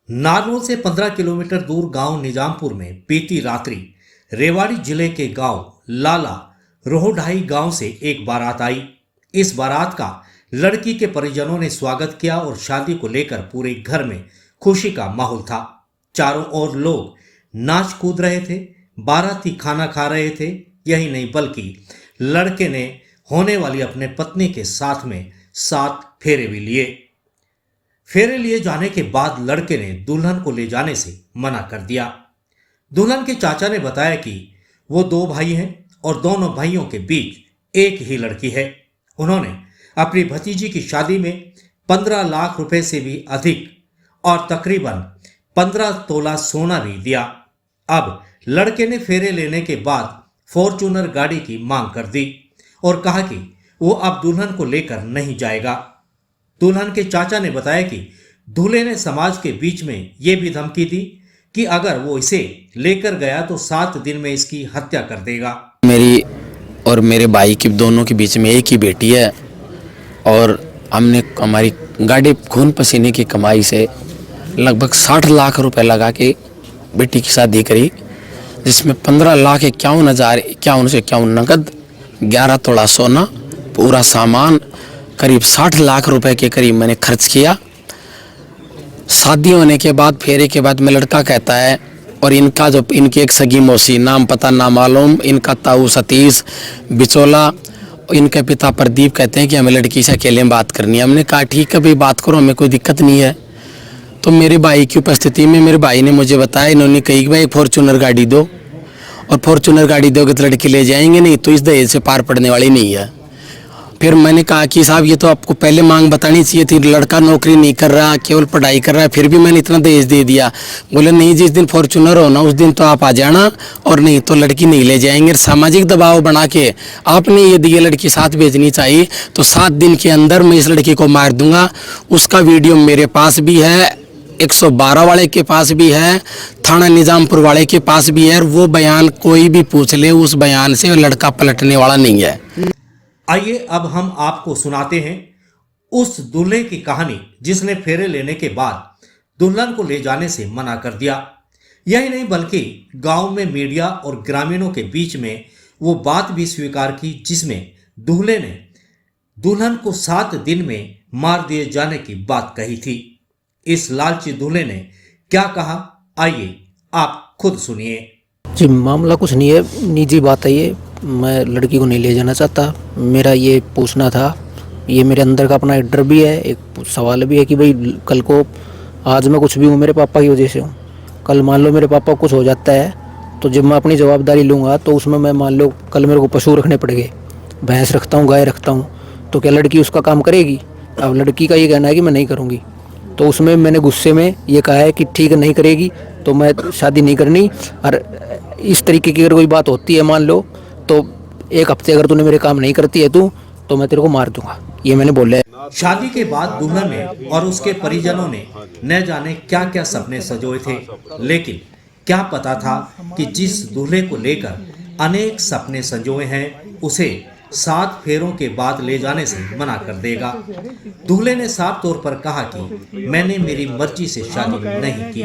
नारनौल से 15 किलोमीटर दूर गांव निजामपुर में बीती रात्रि रेवाड़ी जिले के गांव लाला रोहढाई गांव से एक बारात आई। इस बारात का लड़की के परिजनों ने स्वागत किया और शादी को लेकर पूरे घर में खुशी का माहौल था। चारों ओर लोग नाच कूद रहे थे, बाराती खाना खा रहे थे। यही नहीं बल्कि लड़के ने होने वाली अपने पत्नी के साथ में 7 फेरे भी लिए। फेरे लिए जाने के बाद लड़के ने दुल्हन को ले जाने से मना कर दिया। दुल्हन के चाचा ने बताया कि वो 2 भाई हैं और दोनों भाइयों के बीच एक ही लड़की है। उन्होंने अपनी भतीजी की शादी में 15 लाख रुपए से भी अधिक और तकरीबन 15 तोला सोना भी दिया। अब लड़के ने फेरे लेने के बाद फॉर्च्यूनर गाड़ी की मांग कर दी और कहा कि वो अब दुल्हन को लेकर नहीं जाएगा। दुल्हन के चाचा ने बताया कि दूल्हे ने समाज के बीच में ये भी धमकी दी कि अगर वो इसे लेकर गया तो 7 दिन में इसकी हत्या कर देगा। मेरी और मेरे भाई की दोनों के बीच में एक ही बेटी है और हमने हमारी गाड़ी खून पसीने की कमाई से लगभग 60 लाख रुपए लगा के बेटी की शादी करी, जिसमें 15,51,51 से 51 नकद, 11 तोला सोना, पूरा सामान, करीब 60 लाख रुपए के करीब मैंने खर्च किया। शादी होने के बाद फेरे के बाद में लड़का कहता है और इनका जो इनकी एक सगी मौसी, नाम पता ना मालूम, इनका ताऊ सतीश बिचौला, इनके पिता प्रदीप कहते हैं कि हमें लड़की से अकेले में बात करनी है। हमने कहा ठीक है भाई, बात करो, हमें कोई दिक्कत नहीं है। तो मेरे भाई की उपस्थिति में मेरे भाई ने मुझे बताया, इन्होंने कही कि भाई फॉर्च्यूनर गाड़ी दो, और फॉर्च्यूनर गाड़ी दोगे तो लड़की ले जाएंगे, नहीं तो इस दहेज से पार पड़ने वाली नहीं है। फिर मैंने कहा कि साहब ये तो आपको पहले मांग बतानी चाहिए थी, लड़का नौकरी नहीं कर रहा, केवल पढ़ाई कर रहा है, फिर भी मैंने इतना दहेज दे दिया। बोले नहीं, जिस दिन फॉर्च्यूनर हो ना उस दिन तो आप आ जाना, और नहीं तो लड़की नहीं ले जाएंगे। सामाजिक दबाव बना के आपने यदि ये लड़की साथ भेजनी चाहिए तो 7 दिन के अंदर मैं इस लड़की को मार दूंगा। उसका वीडियो मेरे पास भी है, 112 वाले के पास भी है, थाना निजामपुर वाले के पास भी है, और वो बयान कोई भी पूछ ले, उस बयान से लड़का पलटने वाला नहीं है। आइए अब हम आपको सुनाते हैं उस दूल्हे की कहानी जिसने फेरे लेने के बाद दुल्हन को ले जाने से मना कर दिया। यही नहीं बल्कि गांव में मीडिया और ग्रामीणों के बीच में वो बात भी स्वीकार की जिसमें दूल्हे ने दुल्हन को 7 दिन में मार दिए जाने की बात कही थी। इस लालची दूल्हे ने क्या कहा, आइए आप खुद सुनिए। जी, मामला कुछ नहीं है, निजी बात है ये। मैं लड़की को नहीं ले जाना चाहता। मेरा ये पूछना था, ये मेरे अंदर का अपना एक डर भी है, एक सवाल भी है कि भाई कल को, आज मैं कुछ भी हूँ मेरे पापा की वजह से हूँ, कल मान लो मेरे पापा को कुछ हो जाता है तो जब मैं अपनी जवाबदारी लूँगा तो उसमें मैं मान लो कल मेरे को पशु रखने पड़ेंगे, भैंस रखता हूँ, गाय रखता हूँ, तो क्या लड़की उसका काम करेगी? अब लड़की का ये कहना है कि मैं नहीं करूँगी, तो उसमें मैंने गुस्से में ये कहा है कि ठीक है नहीं करेगी तो मैं शादी नहीं करनी। और इस तरीके की अगर कोई बात होती है मान लो तो 1 हफ्ते अगर तूने मेरे काम नहीं करती है तू तो मैं तेरे को मार दूंगा, ये मैंने बोला है। शादी के बाद दुल्हन ने और उसके परिजनों ने न जाने क्या क्या सपने सजोए थे, लेकिन क्या पता था कि जिस दूल्हे को लेकर अनेक सपने संजोए हैं उसे 7 फेरों के बाद ले जाने से मना कर देगा। दूल्हे ने साफ तौर पर कहा कि मैंने मेरी मर्जी से शादी नहीं की,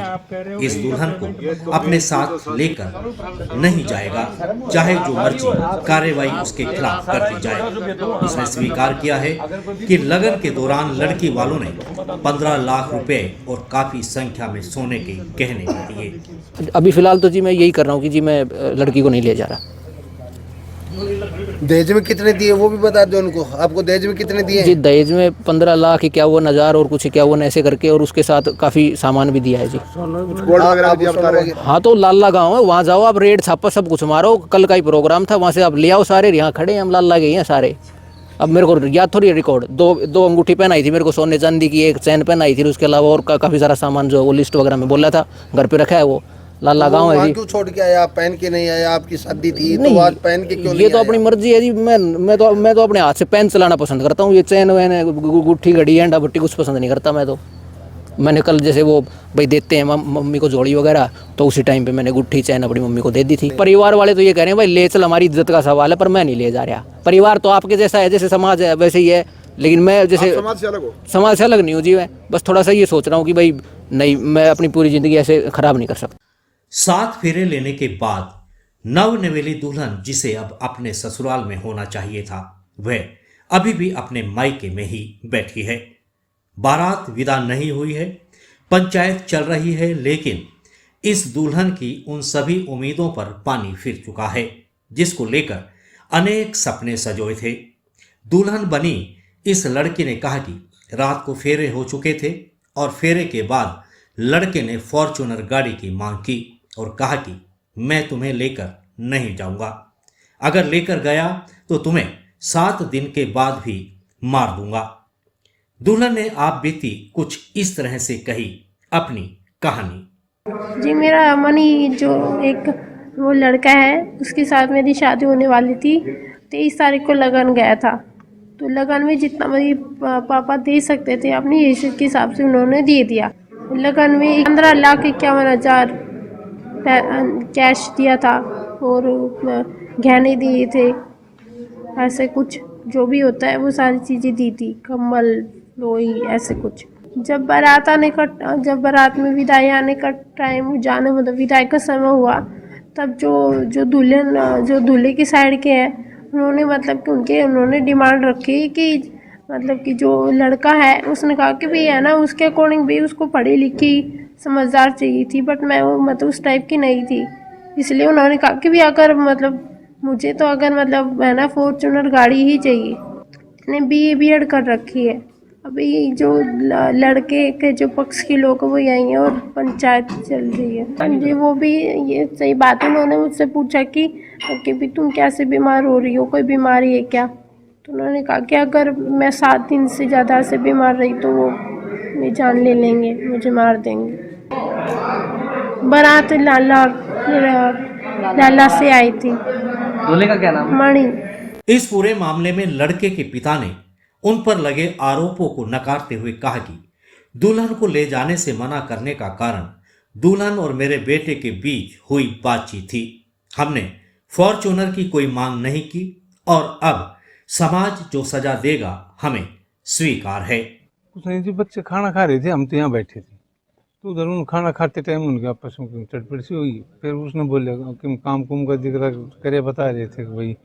इस दुल्हन को अपने साथ लेकर नहीं जाएगा, चाहे जो मर्जी कार्रवाई उसके खिलाफ कर दी जाए। उसने स्वीकार किया है कि लगन के दौरान लड़की वालों ने 15 लाख रुपए और काफी संख्या में सोने के गहने दिए। अभी फिलहाल तो जी मैं यही कर रहा हूँ कि जी मैं लड़की को नहीं ले जा रहा। दहेज में कितने दिए वो भी बता दो उनको, आपको दहेज में कितने दिए? जी, दहेज में 15 लाख 51,000 और कुछ 51 ऐसे करके, और उसके साथ काफ़ी सामान भी दिया है जी। हाँ, तो लाला गांव है, वहाँ जाओ आप, रेड छापा सब कुछ मारो, कल का ही प्रोग्राम था, वहाँ से आप ले आओ सारे, यहाँ खड़े हैं हम, लाला गए हैं सारे। अब मेरे को याद थोड़ी रिकॉर्ड, दो अंगूठी पहनाई थी मेरे को सोने चांदी की, एक चैन पहनाई थी, उसके अलावा और काफ़ी सारा सामान जो वो लिस्ट वगैरह में बोला था घर पे रखा है, वो लाला गांव है जी। क्यों छोड़ के आया? आप पहन के नहीं आया? आपकी शादी थी तो आज पहन के क्यों? ये तो अपनी मर्जी है जी। मैं तो अपने हाथ से पेन चलाना पसंद करता हूँ। ये चैन वैन गुट्ठी घड़ी अंडा भट्टी कुछ पसंद नहीं करता मैं तो। मैंने कल जैसे वो भाई देते हैं मम्मी को जोड़ी वगैरह, तो उसी टाइम पे मैंने गुट्ठी चैन अपनी मम्मी को दे दी थी। परिवार वाले तो ये कह रहे हैं भाई ले चल, हमारी इज्जत का सवाल है, पर मैं नहीं ले जा रहा। परिवार तो आपके जैसा है, जैसे समाज है वैसे ही है, लेकिन मैं जैसे समाज से अलग हो। समाज से अलग नहीं हूँ जी, मैं बस थोड़ा सा ये सोच रहा हूँ कि भाई नहीं, मैं अपनी पूरी ज़िंदगी ऐसे ख़राब नहीं कर सकता। 7 फेरे लेने के बाद नवनिवेली दुल्हन, जिसे अब अपने ससुराल में होना चाहिए था, वह अभी भी अपने मायके में ही बैठी है। बारात विदा नहीं हुई है, पंचायत चल रही है, लेकिन इस दुल्हन की उन सभी उम्मीदों पर पानी फिर चुका है जिसको लेकर अनेक सपने सजोए थे। दुल्हन बनी इस लड़की ने कहा कि रात को फेरे हो चुके थे और फेरे के बाद लड़के ने फॉर्च्यूनर गाड़ी की मांग की और कहा कि मैं तुम्हें लेकर नहीं जाऊंगा, अगर लेकर गया तो तुम्हें 7 दिन के बाद भी मार दूंगा। दुल्हन ने आप बीती कुछ इस तरह से कही अपनी कहानी। जी, मेरा मनी जो एक वो लड़का है, उसके साथ मेरी शादी होने वाली थी। 23 तारीख को लगन गया था, तो लगन में जितना मेरी पापा दे सकते थे अपनी हैसियत के हिसाब से उन्होंने दे दिया। लगन में 15,51,000 कैश दिया था और गहने दिए थे, ऐसे कुछ जो भी होता है वो सारी चीज़ें दी थी, कम्बल, लोई, ऐसे कुछ। जब बारात में विदाई आने का टाइम, जाने मतलब विदाई का समय हुआ, तब जो दूल्हे की साइड के हैं, उन्होंने मतलब कि उन्होंने डिमांड रखी कि मतलब कि जो लड़का है उसने कहा कि भाई है ना, उसके अकॉर्डिंग भी उसको पढ़ी लिखी समझदार चाहिए थी, बट मैं वो मतलब उस टाइप की नहीं थी। इसलिए उन्होंने कहा कि भाई अगर मतलब मुझे तो अगर मतलब है ना फॉर्च्यूनर गाड़ी ही चाहिए। मैंने BA कर रखी है। अभी जो लड़के के जो पक्ष के लोग वो यहीं हैं और पंचायत चल रही है। हाँ जी, वो भी ये सही बात है। उन्होंने मुझसे पूछा कि भी तुम कैसे बीमार हो रही हो, कोई बीमारी है क्या? तो उन्होंने कहा कि अगर मैं 7 दिन से ज़्यादा से बीमार रही तो वो मेरी जान ले लेंगे, मुझे मार देंगे। बारात लाला से आई थी। दूल्हे का क्या नाम? मणि। इस पूरे मामले में लड़के के पिता ने उन पर लगे आरोपों को नकारते हुए कहा कि दुल्हन को ले जाने से मना करने का कारण दुल्हन और मेरे बेटे के बीच हुई बातचीत थी। हमने फॉर्च्यूनर की कोई मांग नहीं की और अब समाज जो सजा देगा हमें स्वीकार है। कुछ नहीं जी, बच्चे खाना खा रहे थे, हम तो यहाँ बैठे थे, तो उधर उन खाना खाते टाइम उनके आपस में चटपट सी हुई। फिर उसने बोले कि काम कुम का जिक्र करे, बता रहे थे कि भाई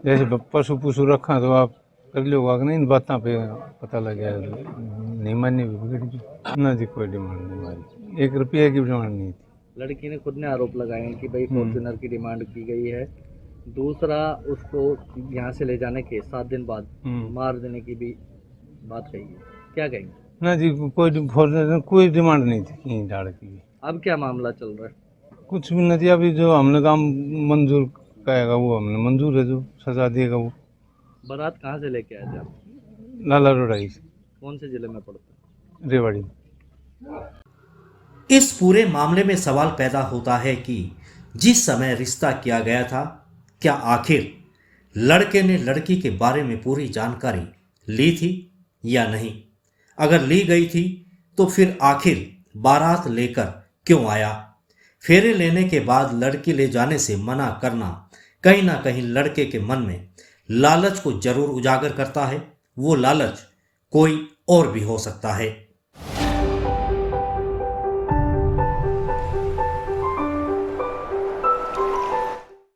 जैसे पशु रखा तो आप कर लो, नहीं बातों पे पता लग गया, नहीं मानने भी बिगड़ गई ना जी। कोई डिमांड नहीं हमारी, 1 रुपये की डिमांड नहीं थी। लड़की ने खुद ने आरोप लगाए हैं कि भाई फॉर्च्यूनर की डिमांड की गई है। दूसरा, उसको यहाँ से ले जाने के 7 दिन बाद मार देने की भी बात कही है, क्या कहेंगे? ना जी, कोई डिमांड नहीं थी कहीं झाड़ की। अब क्या मामला चल रहा है? कुछ भी नहीं। अभी जो हमने काम मंजूर कहेगा वो हमने मंजूर है, जो सजा देगा वो। बारात कहाँ से लेके आए थे आप? लाला रोडाई से। कौन से जिले में पड़ता है? रेवाड़ी। इस पूरे मामले में सवाल पैदा होता है कि जिस समय रिश्ता किया गया था, क्या आखिर लड़के ने लड़की के बारे में पूरी जानकारी ली थी या नहीं? अगर ली गई थी तो फिर आखिर बारात लेकर क्यों आया? फेरे लेने के बाद लड़की ले जाने से मना करना कहीं ना कहीं लड़के के मन में लालच को जरूर उजागर करता है। वो लालच कोई और भी हो सकता है।